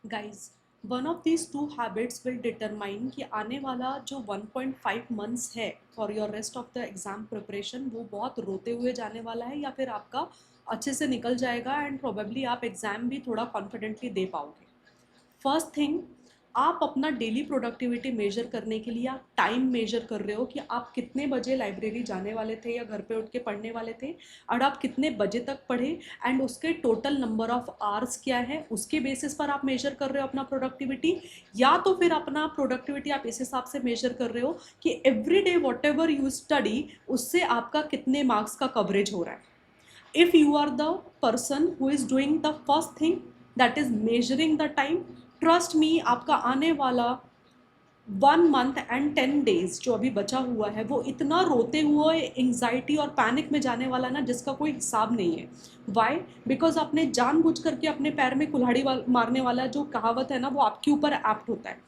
Guys, one of these two habits will determine कि आने वाला जो 1.5 मंथ्स है for your rest of the exam preparation वो बहुत रोते हुए जाने वाला है या फिर आपका अच्छे से निकल जाएगा एंड प्रोबेबली आप एग्जाम भी थोड़ा कॉन्फिडेंटली दे पाओगे। फर्स्ट थिंग, आप अपना डेली प्रोडक्टिविटी मेजर करने के लिए आप टाइम मेजर कर रहे हो कि आप कितने बजे लाइब्रेरी जाने वाले थे या घर पे उठ के पढ़ने वाले थे और आप कितने बजे तक पढ़े एंड उसके टोटल नंबर ऑफ आवर्स क्या है, उसके बेसिस पर आप मेजर कर रहे हो अपना प्रोडक्टिविटी। या तो फिर अपना प्रोडक्टिविटी आप इस हिसाब से मेजर कर रहे हो कि every day what ever you study उससे आपका कितने मार्क्स का कवरेज हो रहा है। if you are the person who is doing the first thing, that is measuring the time, trust me, आपका आने वाला 1 मंथ एंड 10 डेज जो अभी बचा हुआ है वो इतना रोते हुए एंग्जाइटी और पैनिक में जाने वाला ना जिसका कोई हिसाब नहीं है। वाई? बिकॉज आपने जानबूझ करके अपने पैर में कुल्हाड़ी मारने वाला जो कहावत है ना वो आपके ऊपर एप्ट होता है।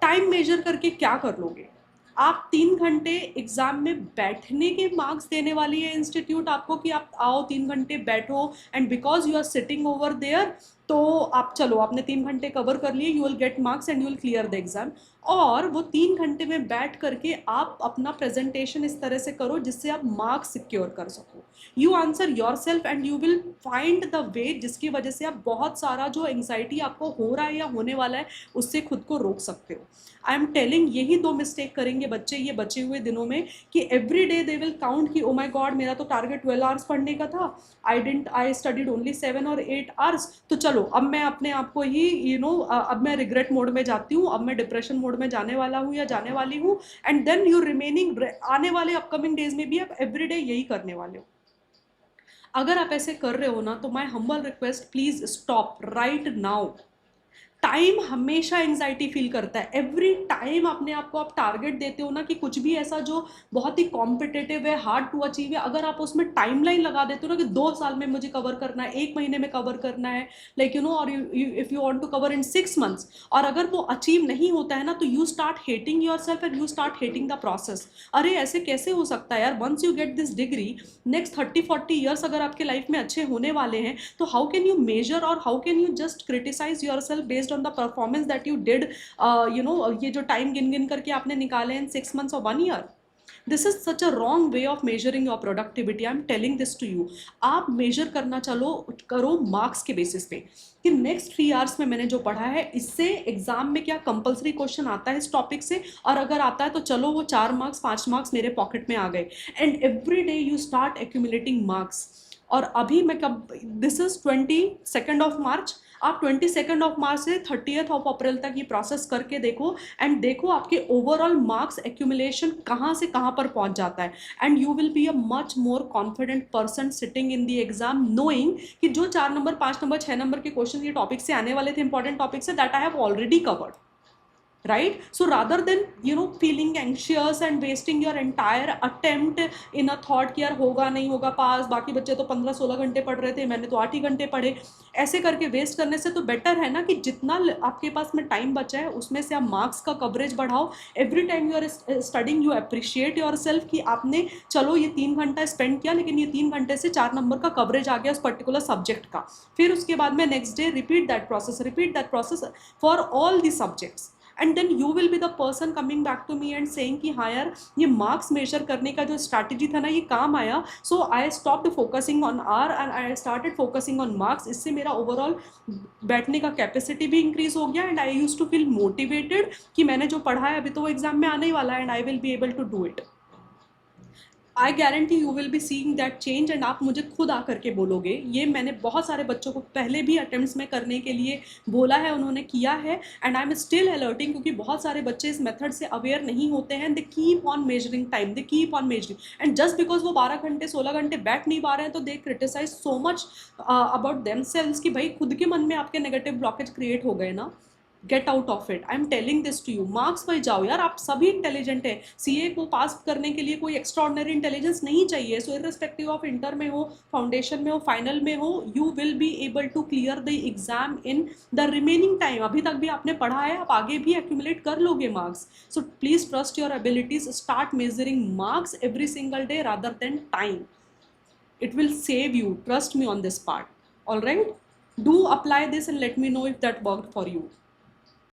टाइम मेजर करके क्या कर लोगे? आप 3 घंटे एग्जाम में बैठने के मार्क्स देने वाली है इंस्टीट्यूट आपको कि आप आओ 3 घंटे बैठो and because you are sitting over there तो आप चलो आपने 3 घंटे कवर कर लिए, you will get marks and you will clear the exam. और वो 3 घंटे में बैठ करके आप अपना प्रेजेंटेशन इस तरह से करो जिससे आप मार्क्स सिक्योर कर सको। You answer your self and you will find the way जिसकी वजह से आप बहुत सारा जो एंग्जाइटी आपको हो रहा है या होने वाला है उससे खुद को रोक सकते हो। आई एम टेलिंग, यही 2 मिस्टेक करेंगे बच्चे ये बचे हुए दिनों में कि every day they will count कि ओ माई गॉड मेरा तो टारगेट 12 आवर्स पढ़ने का था, आई स्टडीड ओनली 7 और 8 आवर्स, तो चलो अब मैं अपने आप को ही अब मैं रिग्रेट मोड में जाती हूँ, अब मैं डिप्रेशन मोड में जाने वाला हूँ या जाने वाली हूँ। एंड देन यू रिमेनिंग आने वाले अपकमिंग डेज में भी आप एवरी डे यही करने वाले हो। अगर आप ऐसे कर रहे हो ना तो my humble request, please stop right now. Time हमेशा एंग्जाइटी फील करता है। एवरी टाइम अपने आप को आप टारगेट देते हो ना कि कुछ भी ऐसा जो बहुत ही कॉम्पिटेटिव है, हार्ड टू अचीव है, अगर आप उसमें टाइमलाइन लगा देते हो ना कि 2 साल में मुझे कवर करना है, 1 महीने में कवर करना है, लाइक और if you want to cover in 6 months, और अगर वो अचीव नहीं होता है ना तो you start hating yourself and you start hating the process. अरे ऐसे कैसे हो सकता है यार? Once you get this degree, next 30-40 years अगर आपके लाइफ में अच्छे होने वाले हैं तो हाउ कैन यू मेजर और how can you just criticise yourself based on the performance that you did? ये जो टाइम गिन गिन करके आपने निकाले इन 6 मंथ्स और 1 year, this is such a wrong way of measuring your productivity. I am telling this to you. आप measure करना चलो करो मार्क्स के बेसिस पे कि नेक्स्ट 3 आवर्स में मैंने जो पढ़ा है इससे एग्जाम में क्या कंपलसरी क्वेश्चन आता है इस टॉपिक से, और अगर आता है तो चलो वो 4 मार्क्स 5 मार्क्स मेरे पॉकेट में आ गए। And every day you start accumulating marks. और अभी मैं कब, दिस इज 22 ऑफ मार्च, आप 22 ऑफ मार्च से 30 ऑफ अप्रैल तक ये प्रोसेस करके देखो एंड देखो आपके ओवरऑल मार्क्स एक्यूमुलेशन कहाँ से कहाँ पर पहुंच जाता है। And you will be a much more confident person sitting in the exam knowing कि जो 4 नंबर 5 नंबर 6 नंबर के क्वेश्चन ये टॉपिक से आने वाले थे, इंपॉर्टेंट टॉपिक से, that I have already covered, right? So rather than feeling anxious and wasting your entire attempt in a thought कि यार होगा नहीं होगा पास, बाकी बच्चे तो 15-16 घंटे पढ़ रहे थे, मैंने तो 8 ही घंटे पढ़े, ऐसे करके वेस्ट करने से तो बेटर है ना कि जितना आपके पास में टाइम बचा है उसमें से आप मार्क्स का कवरेज बढ़ाओ। Every time you are studying you appreciate yourself कि आपने चलो ये 3 घंटा स्पेंड किया लेकिन ये 3 घंटे से 4 नंबर का कवरेज आ गया उस पर्टिकुलर सब्जेक्ट का। फिर उसके बाद में next day repeat that process for all the subjects. And then you will be the person coming back to me and saying कि हाँ यार ये मार्क्स मेजर करने का जो स्ट्रैटेजी था ना ये काम आया, so I stopped focusing on R and I started focusing on marks. इससे मेरा ओवरऑल बैठने का कैपेसिटी भी इंक्रीज हो गया and I use to feel motivated कि मैंने जो पढ़ा है अभी तो वो एग्जाम में आने ही वाला है and I will be able to do it. I guarantee you will be seeing that change and आप मुझे खुद आकर के बोलोगे। ये मैंने बहुत सारे बच्चों को पहले भी अटेम्प्ट्स में करने के लिए बोला है, उन्होंने किया है and I am still alerting क्योंकि बहुत सारे बच्चे इस मेथड से अवेयर नहीं होते हैं। They keep on measuring time, they keep on measuring and just because वो 12 घंटे 16 घंटे बैठ नहीं पा रहे हैं तो they criticize so much about themselves कि भाई खुद के मन में आपके नेगेटिव ब्लॉकेज क्रिएट हो गए ना। Get out of it. I am telling this to you. Marks पर जाओ यार, आप सभी इंटेलिजेंट है। सीए को पास करने के लिए कोई एक्स्ट्रॉर्डनरी इंटेलिजेंस नहीं चाहिए। सो इररिस्पेक्टिव ऑफ इंटर में हो, फाउंडेशन में हो, फाइनल में हो, you will be able to clear the exam in the remaining time. अभी तक भी आपने पढ़ा है, आप आगे भी एक्यूमुलेट कर लोगे marks. So please trust your abilities, start measuring marks every single day rather than time. It will save you, trust me on this part. All right? Do apply this and let me know if that worked for you.